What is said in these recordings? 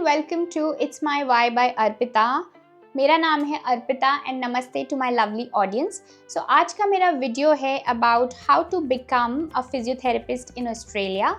Welcome to it's my why by Arpita. मेरा नाम है अर्पिता एंड नमस्ते to my lovely audience. So आज का मेरा वीडियो है about how to become a physiotherapist in Australia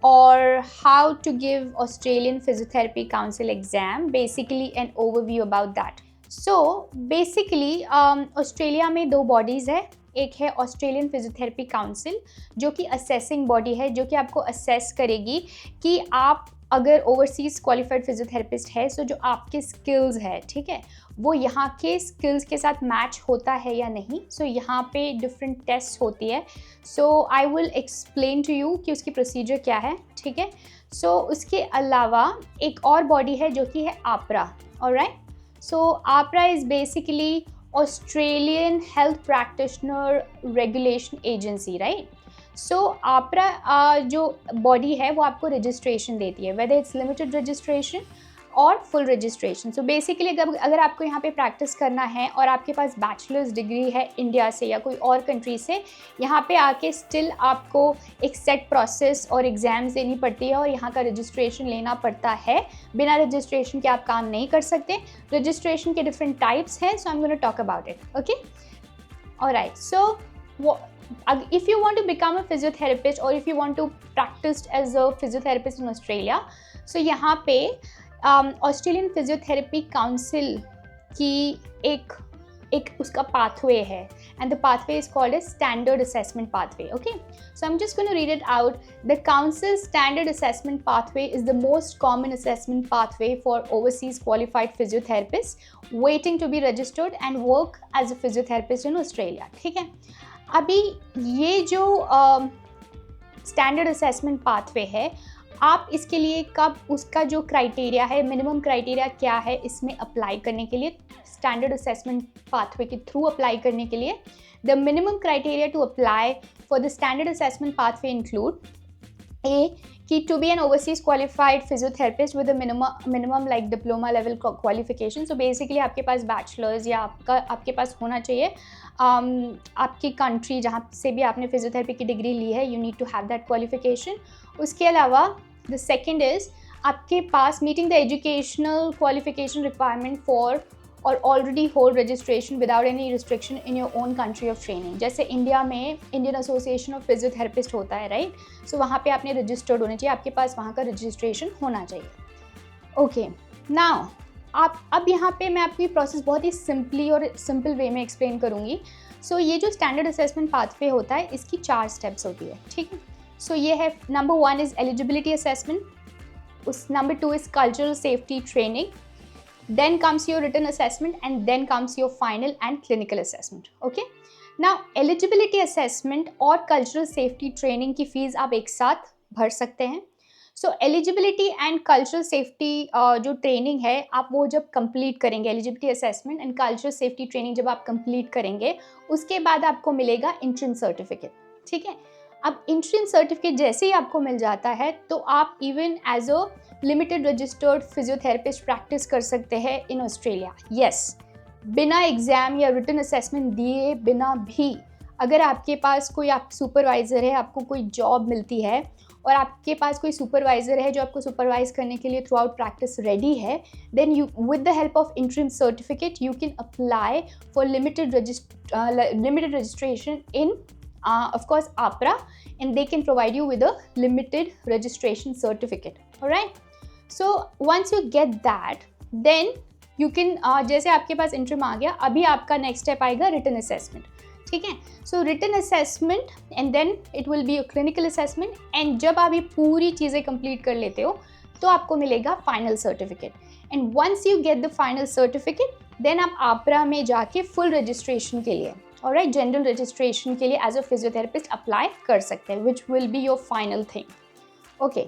और how to give Australian physiotherapy council exam, basically an overview about that. So basically Australia में दो बॉडीज़ है। एक है ऑस्ट्रेलियन फिजियोथेरेपी काउंसिल जो कि असेसिंग बॉडी है, जो कि आपको असेस करेगी कि आप अगर ओवरसीज क्वालिफाइड फिजियोथेरेपिस्ट है सो जो आपके स्किल्स है, ठीक है, वो यहाँ के स्किल्स के साथ मैच होता है या नहीं। सो यहाँ पे डिफरेंट टेस्ट होती है। So I will explain to you कि उसकी प्रोसीजर क्या है, ठीक है। सो उसके अलावा एक और बॉडी है जो कि है AHPRA, alright. So AHPRA is basically Australian health practitioner regulation agency, right. So AHPRA जो बॉडी है वो आपको रजिस्ट्रेशन देती है, वेदर इट्स लिमिटेड रजिस्ट्रेशन और फुल रजिस्ट्रेशन। सो बेसिकली अगर आपको यहाँ पे प्रैक्टिस करना है और आपके पास बैचलर्स डिग्री है इंडिया से या कोई और कंट्री से, यहाँ पे आके स्टिल आपको एक सेट प्रोसेस और एग्ज़ाम्स देनी पड़ती है और यहाँ का रजिस्ट्रेशन लेना पड़ता है। बिना रजिस्ट्रेशन के आप काम नहीं कर सकते। रजिस्ट्रेशन के डिफरेंट टाइप्स हैं, so I am gonna talk about it, okay. Alright, so if you want to become a physiotherapist or if you want to practice as a physiotherapist in Australia, so यहाँ पे Australian physiotherapy council की एक उसका pathway है and the pathway is called as standard assessment pathway, okay. So I am just going to read it out. The council standard assessment pathway is the most common assessment pathway for overseas qualified physiotherapist waiting to be registered and work as a physiotherapist in Australia, ठीक है। अभी ये जो standard assessment pathway है, आप इसके लिए कब उसका जो क्राइटेरिया है, मिनिमम क्राइटेरिया क्या है इसमें अप्लाई करने के लिए, स्टैंडर्ड असेसमेंट पाथवे के थ्रू अप्लाई करने के लिए, the minimum criteria to apply for the standard assessment pathway include a कि to be an overseas qualified physiotherapist with minimum like diploma level qualification. So basically आपके पास bachelors या आपके पास होना चाहिए आपकी कंट्री जहाँ से भी आपने फिजियोथेरेपी की डिग्री ली है, you need to have that qualification. उसके अलावा द सेकेंड इज़ आपके पास meeting the educational qualification requirement for or already hold registration without any restriction in your own country of training. जैसे इंडिया में Indian association of physiotherapist होता है, right. सो वहाँ पे आपने रजिस्टर्ड होने चाहिए, आपके पास वहाँ का रजिस्ट्रेशन होना चाहिए, ओके। नाउ आप अब यहाँ पे मैं आपकी प्रोसेस बहुत ही सिंपल वे में एक्सप्लेन करूँगी। सो ये जो स्टैंडर्ड असेसमेंट पाथवे होता है इसकी 4 स्टेप्स होती है, ठीक है। सो ये है, नंबर 1 इज़ एलिजिबिलिटी असेसमेंट, उस number 2 is cultural safety training, then comes your written assessment and then comes your final and clinical assessment, okay. Now eligibility assessment और cultural safety training की फीस आप एक साथ भर सकते हैं। So eligibility and cultural safety जो training है आप वो जब कंप्लीट करेंगे, eligibility assessment and cultural safety training जब आप कंप्लीट करेंगे, उसके बाद आपको मिलेगा इंट्रेंस सर्टिफिकेट, ठीक है। अब इंट्रेंस सर्टिफिकेट जैसे ही आपको मिल जाता है तो आप even as a limited registered physiotherapist practice कर सकते हैं इन ऑस्ट्रेलिया, यस। बिना एग्ज़ाम या रिटन असेसमेंट दिए बिना भी, अगर आपके पास कोई आप सुपरवाइज़र है, आपको कोई जॉब मिलती है और आपके पास कोई सुपरवाइज़र है जो आपको सुपरवाइज करने के लिए थ्रू आउट प्रैक्टिस रेडी है, then you with the help of entrance certificate you can apply for limited registration in of course APRA, and they can provide you with a limited registration certificate, all right. So once you get that, then you can जैसे आपके पास interim आ गया, अभी आपका next step आएगा written assessment, ठीक है। So written assessment and then it will be a clinical assessment, and जब आप ये पूरी चीज़ें कंप्लीट कर लेते हो तो आपको मिलेगा final certificate, and once you get the final certificate then आप आप्रा में जाके फुल रजिस्ट्रेशन के लिए, ऑलराइट, जनरल रजिस्ट्रेशन के लिए एज अ फिजियोथेरेपिस्ट अप्लाई कर सकते हैं, which will be your final thing, okay.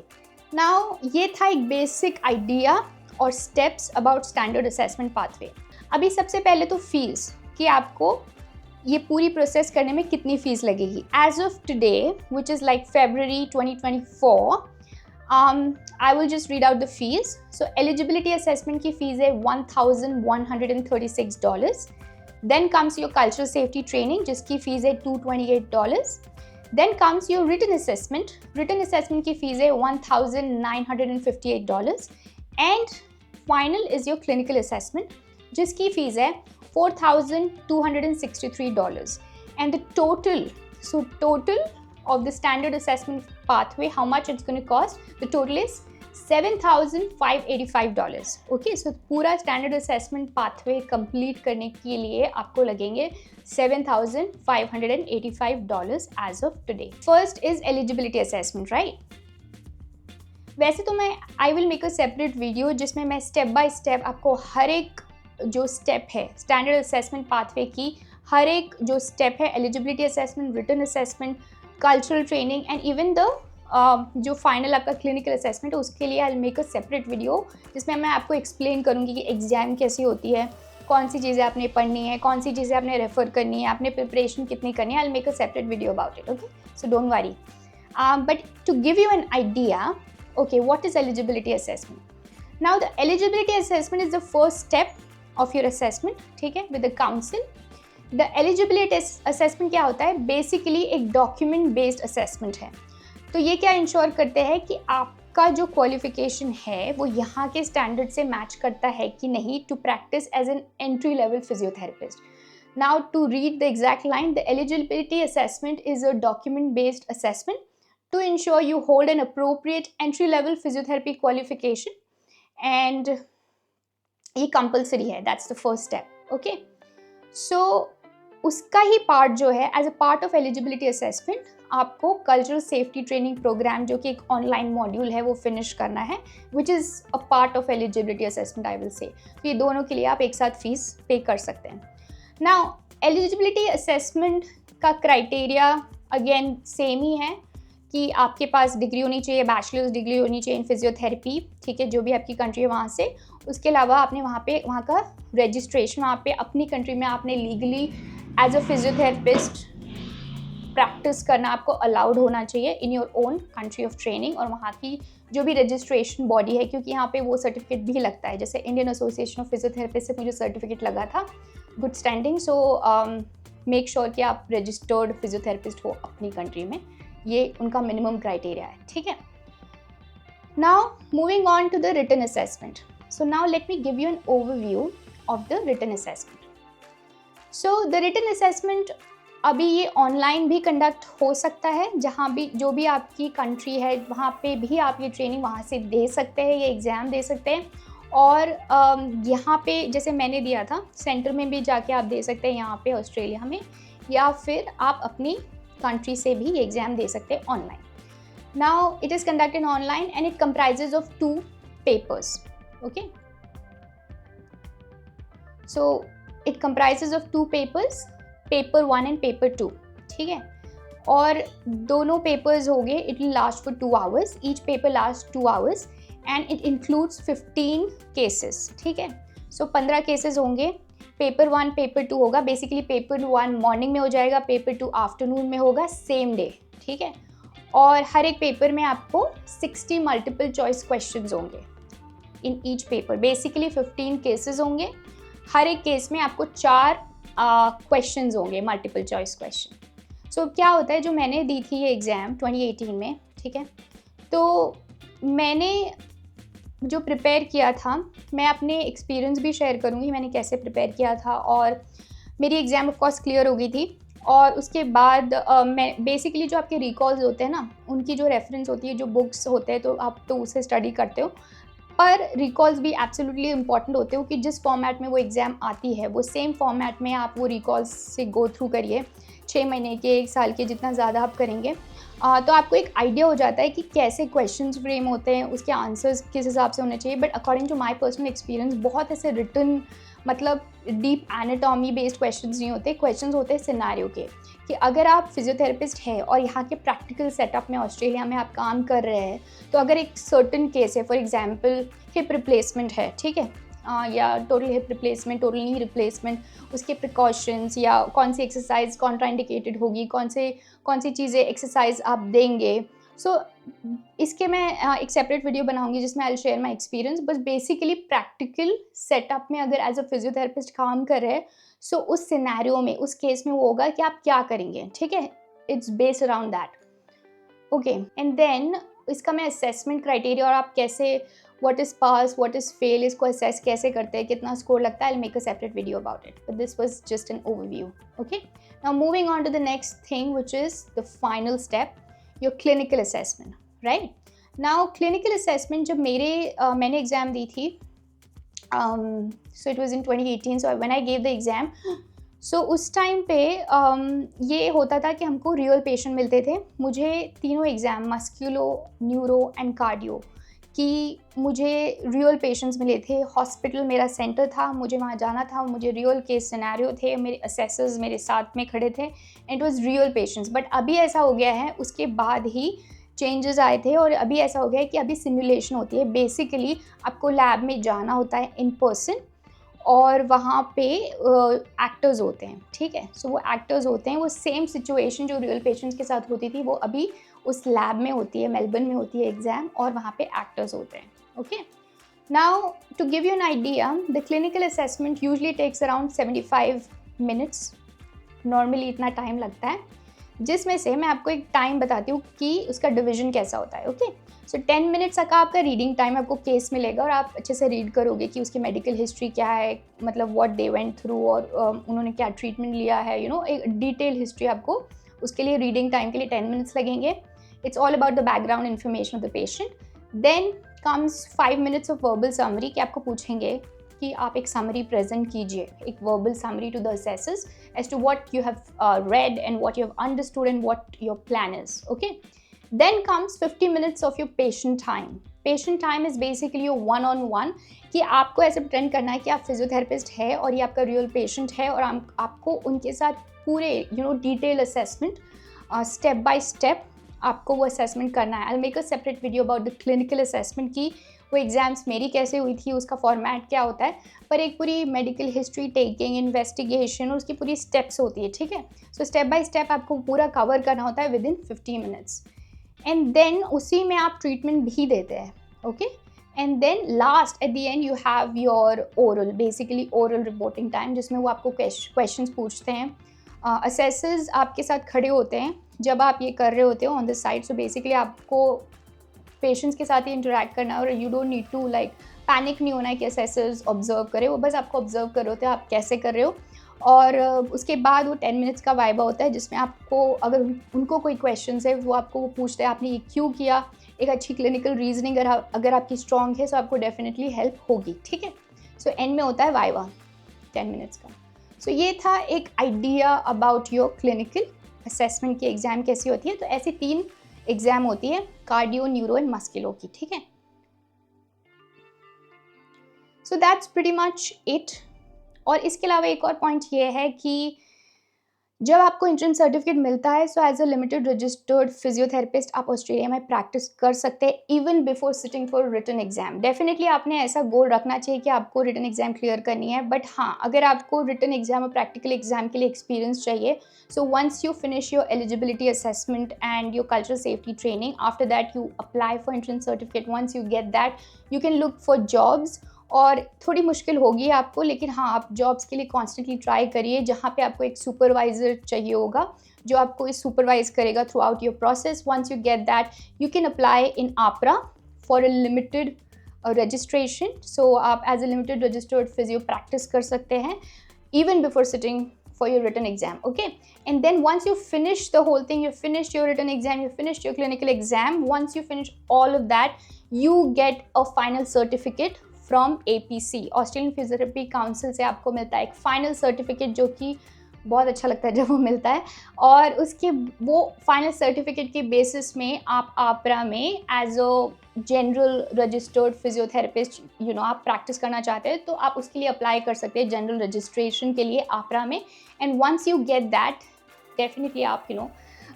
Now ये था एक बेसिक आइडिया और steps about standard assessment pathway. अभी सबसे पहले तो फीस कि आपको ये पूरी प्रोसेस करने में कितनी फ़ीस लगेगी। As of today which is like February 2024, I will just read out the fees. So eligibility assessment की फीस है $1,136. Then comes your cultural safety training जिसकी फीस है $228. Then comes your written assessment. Written assessment की fees है $1,958. And final is your clinical assessment, जिसकी fees है $4,263. And the total, so total of the standard assessment pathway, how much it's going to cost, the total is $7,585. Okay, सो पूरा standard assessment pathway complete करने के लिए आपको लगेंगे $7,585 as of today. First is eligibility assessment, right. वैसे तो मैं I will make a separate video जिसमें मैं स्टेप बाय स्टेप आपको हर एक जो स्टेप है स्टैंडर्ड असेसमेंट पाथवे की, हर एक जो स्टेप है, eligibility assessment, written assessment, cultural training and even the जो फाइनल आपका क्लिनिकल असेसमेंट है, उसके लिए I make a separate video जिसमें मैं आपको एक्सप्लेन करूँगी कि एग्ज़ाम कैसी होती है, कौन सी चीज़ें आपने पढ़नी है, कौन सी चीज़ें आपने रेफर करनी है, आपने प्रिपरेशन कितनी करनी है. I make a separate video about it. Okay, so don't worry. But to give you an idea, okay, what is eligibility assessment? Now the eligibility assessment is the first step of your assessment, ठीक है, with the council. The eligibility assessment क्या होता है? Basically एक document based assessment है. तो ये क्या इंश्योर करते हैं कि आपका जो क्वालिफिकेशन है वो यहाँ के स्टैंडर्ड से मैच करता है कि नहीं, to practice as an entry level physiotherapist. Now to read the exact line, the eligibility assessment is a document based assessment to ensure you hold an appropriate entry level physiotherapy qualification, and ये compulsory है. That's the first step. Okay, so उसका ही part जो है, as a part of eligibility assessment आपको cultural safety training programme, जो कि एक online module है, वो फिनिश करना है, which is a part of eligibility assessment, I will say. तो ये दोनों के लिए आप एक साथ फीस पे कर सकते हैं. नाउ एलिजिबिलिटी असेसमेंट का क्राइटेरिया अगेन सेम ही है कि आपके पास डिग्री होनी चाहिए, बैचलर्स डिग्री होनी चाहिए इन फिजियोथेरेपी, ठीक है, जो भी आपकी कंट्री है वहाँ से. उसके अलावा आपने वहाँ का रजिस्ट्रेशन, वहाँ पे अपनी कंट्री में आपने legally as a physiotherapist practice करना आपको अलाउड होना चाहिए in your own country of training. और वहाँ की जो भी रजिस्ट्रेशन बॉडी है, क्योंकि यहाँ पे वो सर्टिफिकेट भी लगता है, जैसे इंडियन एसोसिएशन ऑफ फिजियोथेरेपिस्ट से मुझे सर्टिफिकेट लगा था, good standing. So make sure कि आप रजिस्टर्ड फिजियोथेरेपिस्ट हो अपनी कंट्री में. ये उनका मिनिमम क्राइटेरिया है, ठीक है. Now moving on to the written assessment. So now let me give you an overview of the written assessment. So the written assessment अभी ये ऑनलाइन भी कंडक्ट हो सकता है, जहाँ भी जो भी आपकी कंट्री है वहाँ पे भी आप ये ट्रेनिंग वहाँ से दे सकते हैं, ये एग्ज़ाम दे सकते हैं. और यहाँ पे जैसे मैंने दिया था, सेंटर में भी जाके आप दे सकते हैं यहाँ पे ऑस्ट्रेलिया में, या फिर आप अपनी कंट्री से भी ये एग्ज़ाम दे सकते हैं online. Now it is conducted online and it comprises of 2 papers. Okay, so it comprises of 2 papers, paper 1 and paper 2, ठीक है. और दोनों पेपर्स हो गए, it will last for 2 hours, each paper last 2 hours and it includes 15 cases, ठीक है. सो 15 cases होंगे. Paper 1 paper 2 होगा, बेसिकली पेपर 1 मॉर्निंग में हो जाएगा, पेपर 2 आफ्टरनून में होगा, सेम डे, ठीक है. और हर एक पेपर में आपको 60 मल्टीपल चॉइस क्वेश्चंस होंगे in each paper. Basically 15 cases होंगे, हर एक केस में आपको 4 क्वेश्चंस होंगे, मल्टीपल चॉइस क्वेश्चन. सो क्या होता है, जो मैंने दी थी ये एग्ज़ाम 2018 में, ठीक है, तो मैंने जो प्रिपेयर किया था, मैं अपने एक्सपीरियंस भी शेयर करूँगी मैंने कैसे प्रिपेयर किया था. और मेरी एग्ज़ाम ऑफ कोर्स क्लियर हो गई थी. और उसके बाद मैं बेसिकली जो आपके रिकॉल्स होते हैं ना, उनकी जो रेफरेंस होती है, जो बुक्स होते हैं, तो आप तो उसे स्टडी करते हो, पर रिकॉल्स भी एब्सोल्युटली इंपॉर्टेंट होते हो कि जिस फॉर्मेट में वो एग्ज़ाम आती है, वो सेम फॉर्मेट में आप वो रिकॉल्स से गो थ्रू करिए. 6 महीने के, 1 साल के, जितना ज़्यादा आप करेंगे तो आपको एक आइडिया हो जाता है कि कैसे क्वेश्चंस फ्रेम होते हैं, उसके आंसर्स किस हिसाब से होने चाहिए. But according to my personal experience, बहुत ऐसे रिटन, मतलब डीप एनाटॉमी बेस्ड क्वेश्चंस नहीं होते, क्वेश्चंस होते हैं सिनेरियो के, कि अगर आप फिजियोथेरेपिस्ट हैं और यहाँ के प्रैक्टिकल सेटअप में ऑस्ट्रेलिया में आप काम कर रहे हैं, तो अगर एक सर्टन केस है, फॉर एग्जांपल हिप रिप्लेसमेंट है, ठीक है, या total hip replacement, total knee replacement, उसके प्रिकॉशंस, या कौन सी एक्सरसाइज कॉन्ट्राइंडिकेटेड होगी, कौन सी चीज़ें एक्सरसाइज आप देंगे. सो इसके मैं एक सेपरेट वीडियो बनाऊंगी जिसमें I will share my experience. बस बेसिकली प्रैक्टिकल सेटअप में अगर एज अ फिजियोथेरेपिस्ट काम कर रहे हैं, सो उस सिनेरियो में, उस केस में वो होगा कि आप क्या करेंगे, ठीक है. It's based around that. Okay, and then इसका मैं असेसमेंट क्राइटेरिया और आप कैसे what is pass, what is fail, इसको assess कैसे करते हैं, कितना score लगता है. I'll make a separate video about it. But this was just an overview. Okay. Now moving on to the next thing, which is the final step, your clinical assessment. Right. Now clinical assessment जब मैंने exam दी थी, so it was in 2018. So when I gave the exam, so उस time पे ये होता था कि हमको रियल पेशेंट मिलते थे. मुझे तीनों exam musculo, neuro and cardio कि मुझे रियल पेशेंट्स मिले थे. हॉस्पिटल मेरा सेंटर था, मुझे वहाँ जाना था, मुझे रियल केस सिनेरियो थे, मेरे असेसर्स मेरे साथ में खड़े थे, and it was real patients. But अभी ऐसा हो गया है, उसके बाद ही चेंजेस आए थे और अभी ऐसा हो गया है कि अभी सिमुलेशन होती है. बेसिकली आपको लैब में जाना होता है इन पर्सन और वहाँ पे एक्टर्स होते हैं. ठीक है. सो वो एक्टर्स होते हैं, वो सेम सिचुएशन जो रियल पेशेंट्स के साथ होती थी वो अभी उस लैब में होती है, मेलबर्न में होती है एग्ज़ाम, और वहाँ पे एक्टर्स होते हैं. Okay. Now to give you an idea, the clinical assessment usually takes around 75 minutes. Normally इतना टाइम लगता है, जिसमें से मैं आपको एक टाइम बताती हूँ कि उसका डिवीजन कैसा होता है. ओके. सो 10 मिनट्स का आपका रीडिंग टाइम आपको केस मिलेगा और आप अच्छे से रीड करोगे कि उसकी मेडिकल हिस्ट्री क्या है, मतलब व्हाट दे वेंट थ्रू और उन्होंने क्या ट्रीटमेंट लिया है, एक डिटेल हिस्ट्री. आपको उसके लिए रीडिंग टाइम के लिए 10 मिनट्स लगेंगे. It's all about the background information of the patient. Then comes 5 minutes of verbal summary कि आपको पूछेंगे कि आप एक समरी प्रेजेंट कीजिए, एक verbal summary to the assessors as to what you have read and what you have understood and what your plan is. Okay. Then comes 50 minutes of your patient time. Patient time is basically your one-on-one कि आपको ऐसे present करना है कि आप physiotherapist है और ये आपका रियल पेशेंट है और आपको उनके साथ पूरे detail assessment step by step आपको वो असेसमेंट करना है. I'll make a separate video about the clinical assessment कि वो एग्ज़ाम्स मेरी कैसे हुई थी, उसका फॉर्मेट क्या होता है, पर एक पूरी मेडिकल हिस्ट्री टेकिंग, इन्वेस्टिगेशन और उसकी पूरी स्टेप्स होती है. ठीक है. सो स्टेप बाय स्टेप आपको पूरा कवर करना होता है within 50 minutes. And then उसी में आप ट्रीटमेंट भी देते हैं. Okay. And then last at the end you have your oral, basically oral reporting time, जिसमें वो आपको क्वेश्चंस पूछते हैं. असेसर्स आपके साथ खड़े होते हैं जब आप ये कर रहे होते हो on the side. So basically आपको पेशेंट्स के साथ ही इंटरेक्ट करना है और you don't need to panic नहीं होना है कि असेसर्स ऑब्जर्व करे, वो बस आपको ऑब्जर्व कर रहे होते हैं आप कैसे कर रहे हो. और उसके बाद वो 10 मिनट्स का वाइबा होता है जिसमें आपको अगर उनको कोई क्वेश्चन है वो आपको वो पूछते हैं आपने ये क्यों किया. एक अच्छी क्लिनिकल रीजनिंग अगर आपकी स्ट्रॉन्ग है तो आपको डेफिनेटली हेल्प होगी. ठीक है. सो एंड में होता है वाइबा 10 मिनट्स का. सो ये था एक idea about your clinical assessment की एग्ज़ाम कैसी होती है. तो ऐसी 3 एग्ज़ाम होती है, कार्डियो, न्यूरो एंड मस्कुलो की. ठीक है. So that's pretty much it. और इसके अलावा एक और पॉइंट ये है कि जब आपको इंटर्न सर्टिफिकेट मिलता है, so as a limited registered physiotherapist आप ऑस्ट्रेलिया में प्रैक्टिस कर सकते हैं even before sitting for written exam. Definitely आपने ऐसा गोल रखना चाहिए कि आपको रिटन एग्जाम क्लियर करनी है. बट हाँ, अगर आपको रिटन एग्जाम और प्रैक्टिकल एग्जाम के लिए एक्सपीरियंस चाहिए, so once you finish your eligibility assessment and your cultural safety training, after that you apply for intern certificate. Once you get that you can look for jobs. और थोड़ी मुश्किल होगी आपको, लेकिन हाँ, आप जॉब्स के लिए कॉन्स्टेंटली ट्राई करिए जहाँ पे आपको एक सुपरवाइज़र चाहिए होगा जो आपको इस सुपरवाइज करेगा throughout your process. Once you get that you can apply in APRA for a limited registration. So आप as a limited registered physio practice कर सकते हैं even before sitting for your written exam. Okay. And then once you finish the whole thing, you finished your written exam, you finished your clinical exam, once you finish all of that, you get a final certificate from APC, Australian physiotherapy council से आपको मिलता है एक final certificate, जो कि बहुत अच्छा लगता है जब वो मिलता है. और उसके वो फाइनल सर्टिफिकेट के बेसिस में आप APRA में as a general registered physiotherapist आप प्रैक्टिस करना चाहते हैं तो आप उसके लिए अप्लाई कर सकते हैं जनरल रजिस्ट्रेशन के लिए APRA में. And once you get that, definitely आप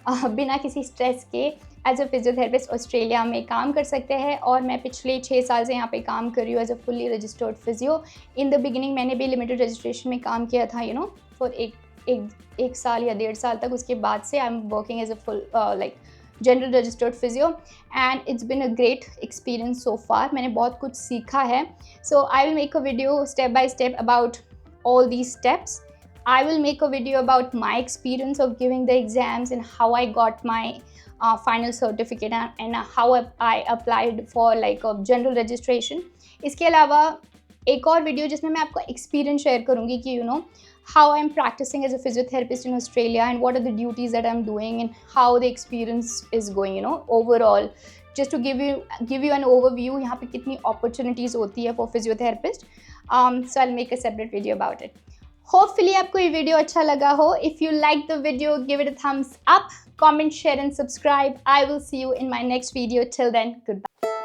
बिना किसी स्ट्रेस के एज अ फिजियोथेरेपिस्ट ऑस्ट्रेलिया में काम कर सकते हैं. और मैं पिछले 6 साल से यहाँ पे काम कर रही हूँ as a fully registered physio. In the beginning मैंने भी लिमिटेड रजिस्ट्रेशन में काम किया था फॉर एक साल या 1.5 साल तक. उसके बाद से I'm working as a full general registered physio and it's been a great experience so far. मैंने बहुत कुछ सीखा है. So I will make a video step by step about all these steps. I will make a video about my experience of giving the exams and how I got my final certificate and how I applied for like a general registration. इसके अलावा एक और video जिसमें मैं आपको experience share करूँगी कि how I'm practicing as a physiotherapist in Australia and what are the duties that I'm doing and how the experience is going, overall. Just to give you an overview, यहाँ पे कितनी opportunities होती है for physiotherapist. So I'll make a separate video about it. Hopefully आपको ये video अच्छा लगा हो. If you like the video, give it a thumbs up, comment, share and subscribe. I will see you in my next video. Till then, goodbye.